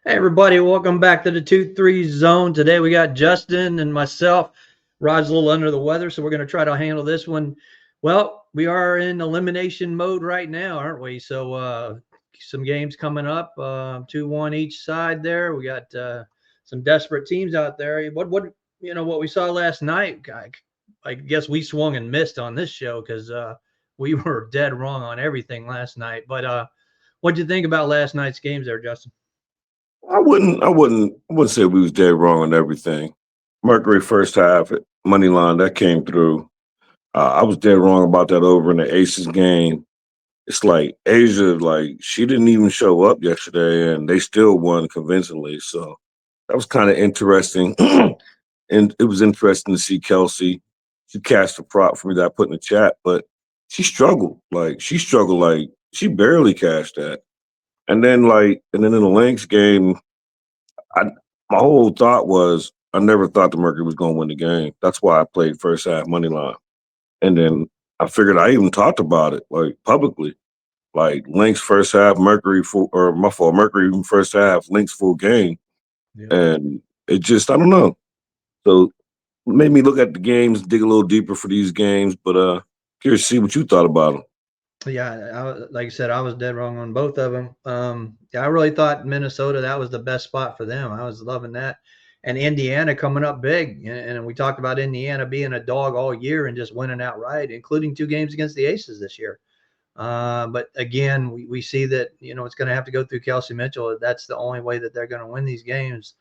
Hey everybody, welcome back to the 2-3 zone. Today we got Justin and myself. Rod's a little under the weather, so we're going to try to handle this one. Well, we are in elimination mode right now, aren't we? So some games coming up, 2-1 each side there. We got some desperate teams out there. What we saw last night, I guess we swung and missed on this show because we were dead wrong on everything last night. But what'd you think about last night's games there, Justin? I wouldn't say we was dead wrong on everything. Mercury first half money line that came through. I was dead wrong about that over in the Aces game. It's like Asia, like she didn't even show up yesterday, and they still won convincingly. So that was kind of interesting, and it was interesting to see Kelsey. She cashed a prop for me that I put in the chat, but she struggled like she barely cashed that. And then in the Lynx game, I my whole thought was I never thought the Mercury was going to win the game. That's why I played first half money line, and then I figured I even talked about it like publicly, like Lynx first half, Mercury full or my fault, Mercury even first half, Lynx full game, Yeah. and it just I don't know. So it made me look at the games, dig a little deeper for these games, but curious to see what you thought about them. Yeah, like I said, I was dead wrong on both of them. Yeah, I really thought Minnesota that was the best spot for them. I was loving that, and Indiana coming up big. And we talked about Indiana being a dog all year and just winning outright, including 2 games against the Aces this year. But again, we see that it's going to have to go through Kelsey Mitchell. That's the only way that they're going to win these games.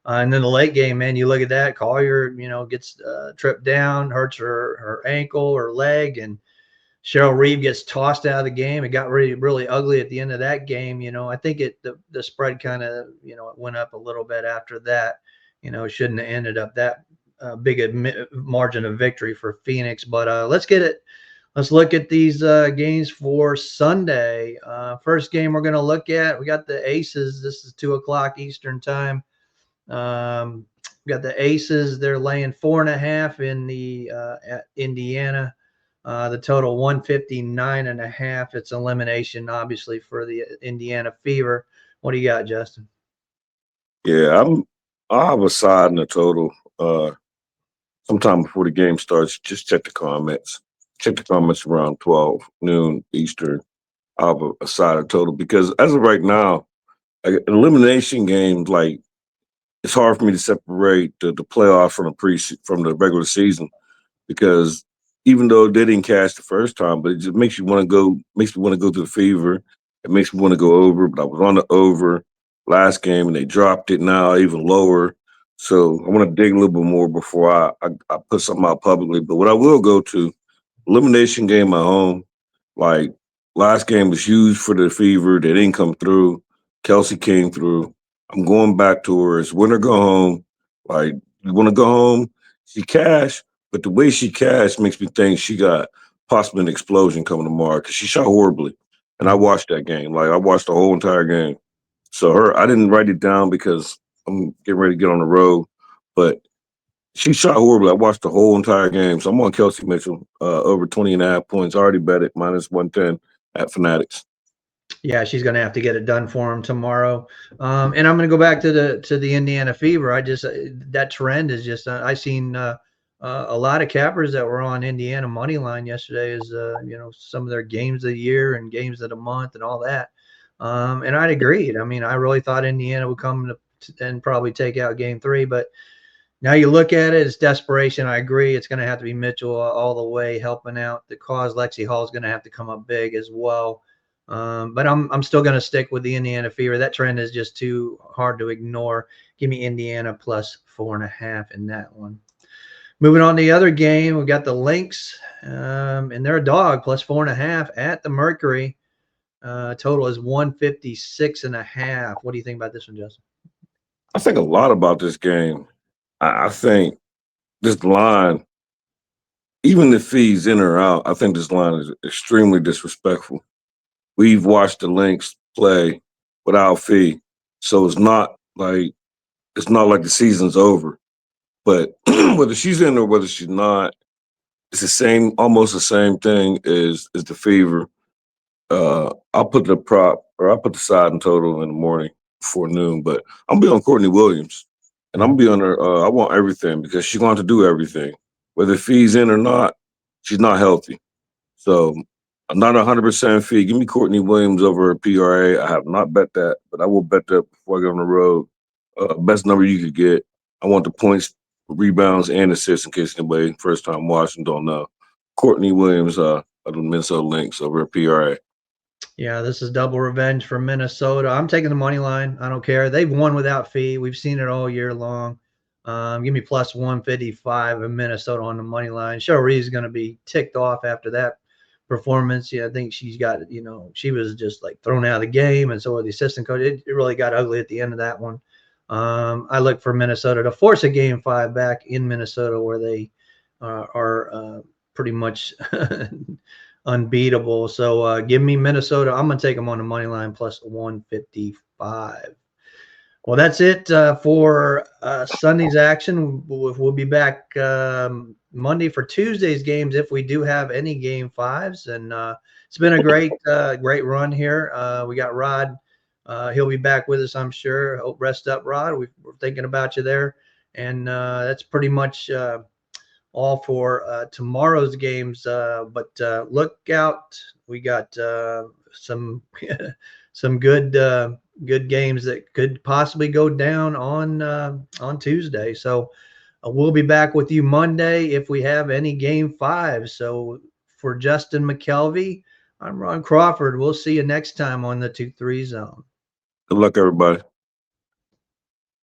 And then the late game, man, you look at that. Collier, gets tripped down, hurts her ankle or leg, and Cheryl Reeve gets tossed out of the game. It got really, really ugly at the end of that game. I think the spread kind of it went up a little bit after that. It shouldn't have ended up that big a margin of victory for Phoenix. But let's get it. Let's look at these games for Sunday. First game we're going to look at, we got the Aces. This is 2 o'clock Eastern time. We got the Aces. They're laying 4.5 in the at Indiana. The total 159 and a half. It's elimination, obviously, for the Indiana Fever. What do you got, Justin? Yeah, I have a side in the total. Sometime before the game starts, just check the comments. Check the comments around 12 noon Eastern. I'll have a side of total because as of right now, like, an elimination game, like it's hard for me to separate the playoff from from the regular season because even though they didn't cash the first time, but it just makes me want to go to the Fever. It makes me want to go over. But I was on the over last game and they dropped it now even lower. So I want to dig a little bit more before I put something out publicly. But what I will go to elimination game at home, like last game was huge for the Fever. They didn't come through. Kelsey came through. I'm going back to her. It's win or go home. Like you want to go home, she cashed, but the way she cashed makes me think she got possibly an explosion coming tomorrow because she shot horribly. And I Mhm. watched that game. Like I watched the whole entire game. So I didn't write it down because I'm getting ready to get on the road, but she shot horribly. I watched the whole entire game. So I'm on Kelsey Mitchell, over 20 and a half points. I already bet it minus 110 at Fanatics. Yeah, she's going to have to get it done for him tomorrow. And I'm going to go back to the Indiana Fever. I just that trend is just I seen a lot of cappers that were on Indiana money line yesterday. Is some of their games of the year and games of the month and all that. And I'd agreed. I mean, I really thought Indiana would come and probably take out Game 3, but now you look at it, it's desperation. I agree. It's going to have to be Mitchell all the way helping out the cause. Lexi Hall is going to have to come up big as well. But I'm still going to stick with the Indiana Fever. That trend is just too hard to ignore. Give me Indiana plus 4.5 in that one. Moving on to the other game, we got the Lynx, and they're a dog plus 4.5 at the Mercury. Total is 156 and a half. What do you think about this one, Justin? I think a lot about this game. I think this line, even if he's in or out, I think this line is extremely disrespectful. We've watched the Lynx play without fee, so it's not like the season's over. But whether she's in or whether she's not, it's the same, almost the same thing as the Fever. I'll put the prop or I'll put the side in total in the morning before noon. But I'm gonna be on Courtney Williams, and I'm gonna be on her. I want everything because she's going to do everything, whether fee's in or not. She's not healthy, so I'm not 100% fee. Give me Courtney Williams over her PRA. I have not bet that, but I will bet that before I get on the road. Best number you could get. I want the points, rebounds, and assists in case anybody first time watching don't know. Courtney Williams, of the Minnesota Lynx over at PRA. Yeah, this is double revenge for Minnesota. I'm taking the money line. I don't care. They've won without fee. We've seen it all year long. Give me plus 155 in Minnesota on the money line. Ree's going to be ticked off after that performance. Yeah, I think she's got, she was just like thrown out of the game, and so the assistant coach. It really got ugly at the end of that one. I look for Minnesota to force a game 5 back in Minnesota, where they are pretty much unbeatable. So give me Minnesota. I'm going to take them on the money line plus 155. Well, that's it for Sunday's action. We'll be back Monday for Tuesday's games if we do have any game 5s. And it's been a great run here. We got Rod. He'll be back with us, I'm sure. Hope rest up, Rod. We're thinking about you there. And that's pretty much all for tomorrow's games. But look out. We got some some good games that could possibly go down on Tuesday. So we'll be back with you Monday if we have any game 5. So for Justin McKelvey, I'm Ron Crawford. We'll see you next time on the 2-3 Zone. Good luck, everybody.